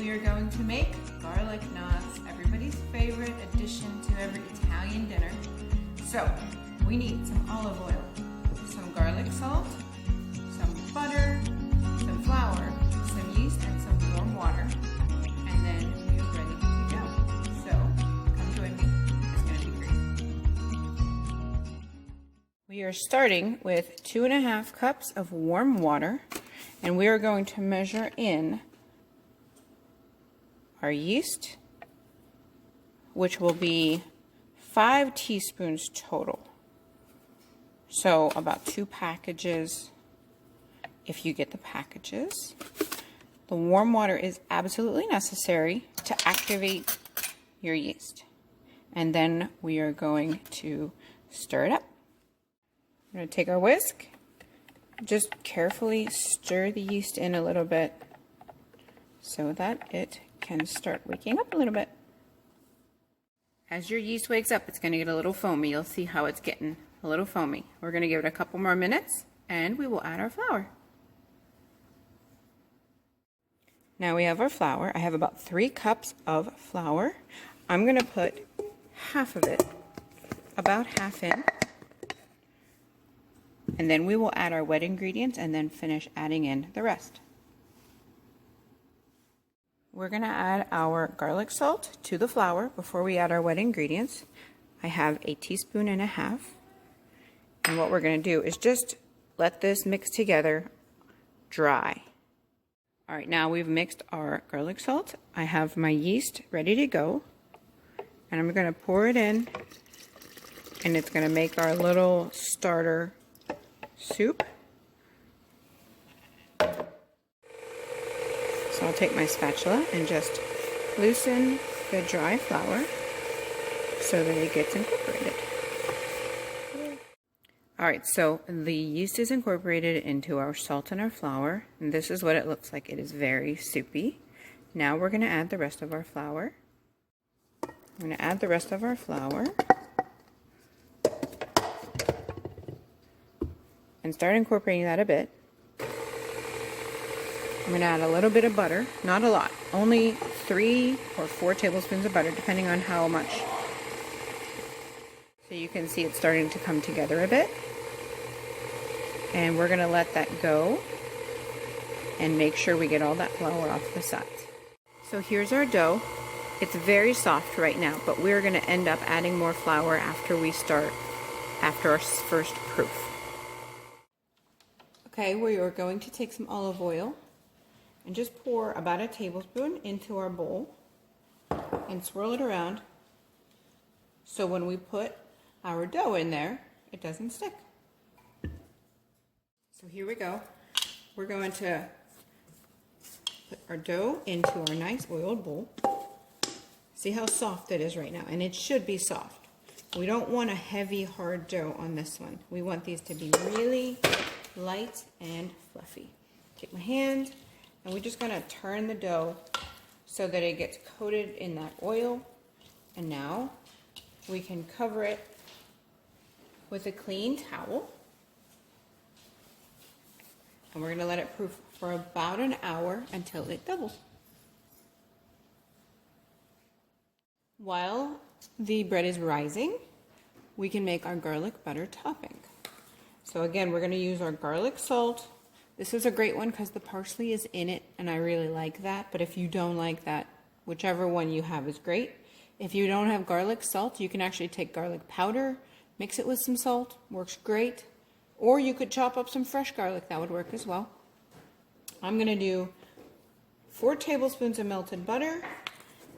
we are going to make garlic knots, everybody's favorite addition to every Italian dinner. So we need some olive oil, some garlic salt, some butter, some flour, some yeast, and some warm water, and then we are ready to go. So come join me, it's going to be great. We are starting with 2.5 cups of warm water, and we are going to measure in our yeast, which will be 5 teaspoons total. So about 2 packages if you get the packages. The warm water is absolutely necessary to activate your yeast. And then we are going to stir it up. We're going to take our whisk, just carefully stir the yeast in a little bit so that it can start waking up a little bit. As your yeast wakes up, it's going to get a little foamy. You'll see how it's getting a little foamy. We're going to give it a couple more minutes and we will add our flour. Now we have our flour. I have about 3 cups of flour. I'm going to put half of it, about half in, and then we will add our wet ingredients and then finish adding in the rest. We're going to add our garlic salt to the flour before we add our wet ingredients. I have 1.5 teaspoons. And what we're going to do is just let this mix together dry. All right, now we've mixed our garlic salt. I have my yeast ready to go. And I'm going to pour it in. And it's going to make our little starter soup. So I'll take my spatula and just loosen the dry flour so that it gets incorporated. Alright, so the yeast is incorporated into our salt and our flour, and this is what it looks like. It is very soupy. Now we're going to add the rest of our flour. I'm going to add the rest of our flour and start incorporating that a bit. I'm going to add a little bit of butter, not a lot, only 3 or 4 tablespoons of butter, depending on how much. So you can see it's starting to come together a bit. And we're going to let that go and make sure we get all that flour off the sides. So here's our dough. It's very soft right now, but we're going to end up adding more flour after our first proof. Okay, we are going to take some olive oil and just pour about 1 tablespoon into our bowl and swirl it around so when we put our dough in there, it doesn't stick. So here we go. We're going to put our dough into our nice oiled bowl. See how soft it is right now, and it should be soft. We don't want a heavy, hard dough on this one. We want these to be really light and fluffy. Take my hand, and we're just going to turn the dough so that it gets coated in that oil. And now we can cover it with a clean towel. And we're going to let it proof for about an hour until it doubles. While the bread is rising, we can make our garlic butter topping. So again, we're going to use our garlic salt. This is a great one because the parsley is in it, and I really like that. But if you don't like that, whichever one you have is great. If you don't have garlic salt, you can actually take garlic powder, mix it with some salt, works great. Or you could chop up some fresh garlic, that would work as well. I'm going to do 4 tablespoons of melted butter,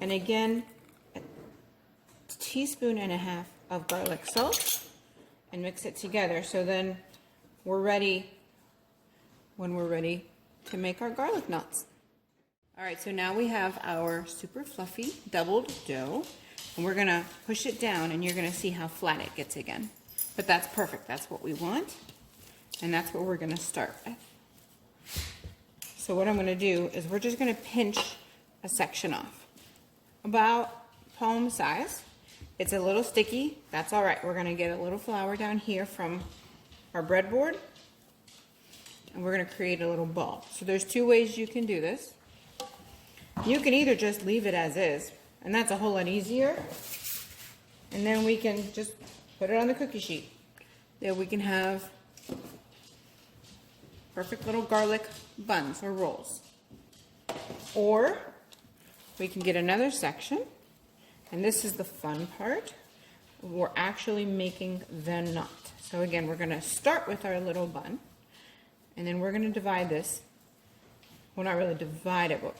and again, 1.5 teaspoons of garlic salt, and mix it together. So then we're ready when we're ready to make our garlic knots. Alright, so now we have our super fluffy doubled dough, and we're going to push it down, and you're going to see how flat it gets again. But that's perfect, that's what we want, and that's what we're going to start with. So what I'm going to do is we're just going to pinch a section off, about palm size. It's a little sticky, that's alright. We're going to get a little flour down here from our breadboard, and we're going to create a little ball. So there's 2 ways you can do this. You can either just leave it as is, and that's a whole lot easier. And then we can just put it on the cookie sheet. There we can have perfect little garlic buns or rolls. Or we can get another section, and this is the fun part. We're actually making the knot. So again, we're going to start with our little bun, and then we're going to divide this. Well, not really divide it, but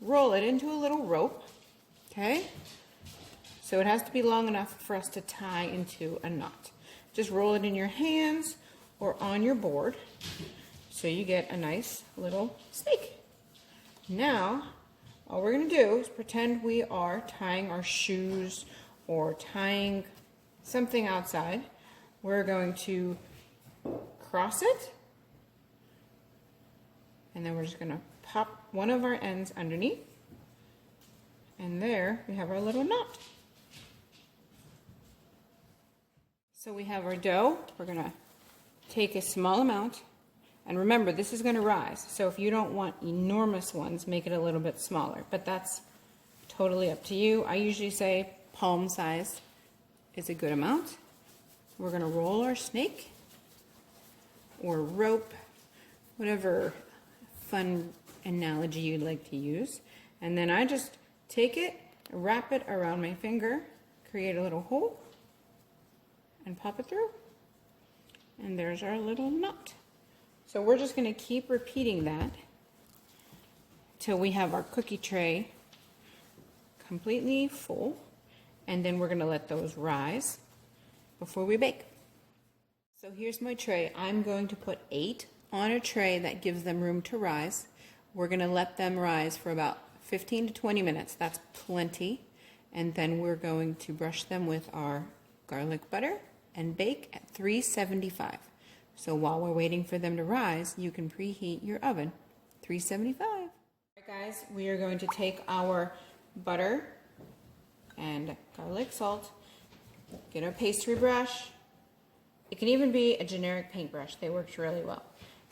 roll it into a little rope, okay? So it has to be long enough for us to tie into a knot. Just roll it in your hands or on your board so you get a nice little snake. Now, all we're going to do is pretend we are tying our shoes or tying something outside. We're going to cross it, and then we're just going to pop one of our ends underneath, and there we have our little knot. So we have our dough. We're going to take a small amount, and remember, this is going to rise, so if you don't want enormous ones, make it a little bit smaller, but that's totally up to you. I usually say palm size is a good amount. We're going to roll our snake or rope, whatever fun analogy you'd like to use, and then I just take it, wrap it around my finger, create a little hole, and pop it through, and there's our little knot. So we're just going to keep repeating that till we have our cookie tray completely full, and then we're going to let those rise before we bake. So here's my tray. I'm going to put 8 on a tray that gives them room to rise. We're going to let them rise for about 15 to 20 minutes. That's plenty. And then we're going to brush them with our garlic butter and bake at 375. So while we're waiting for them to rise, you can preheat your oven. 375. All right, guys, we are going to take our butter and garlic salt, get our pastry brush. It can even be a generic paintbrush. They work really well.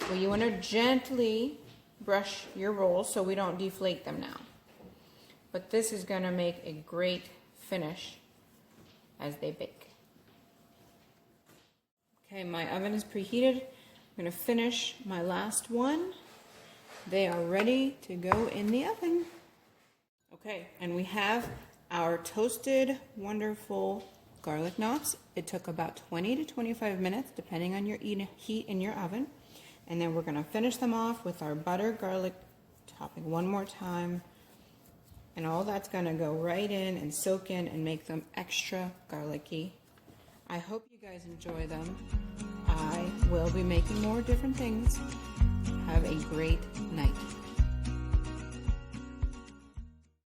So you want to gently brush your rolls so we don't deflate them now. But this is going to make a great finish as they bake. Okay, my oven is preheated. I'm going to finish my last one. They are ready to go in the oven. Okay, and we have our toasted, wonderful garlic knots. It took about 20 to 25 minutes, depending on your heat in your oven. And then we're going to finish them off with our butter garlic topping one more time. And all that's going to go right in and soak in and make them extra garlicky. I hope you guys enjoy them. I will be making more different things. Have a great night.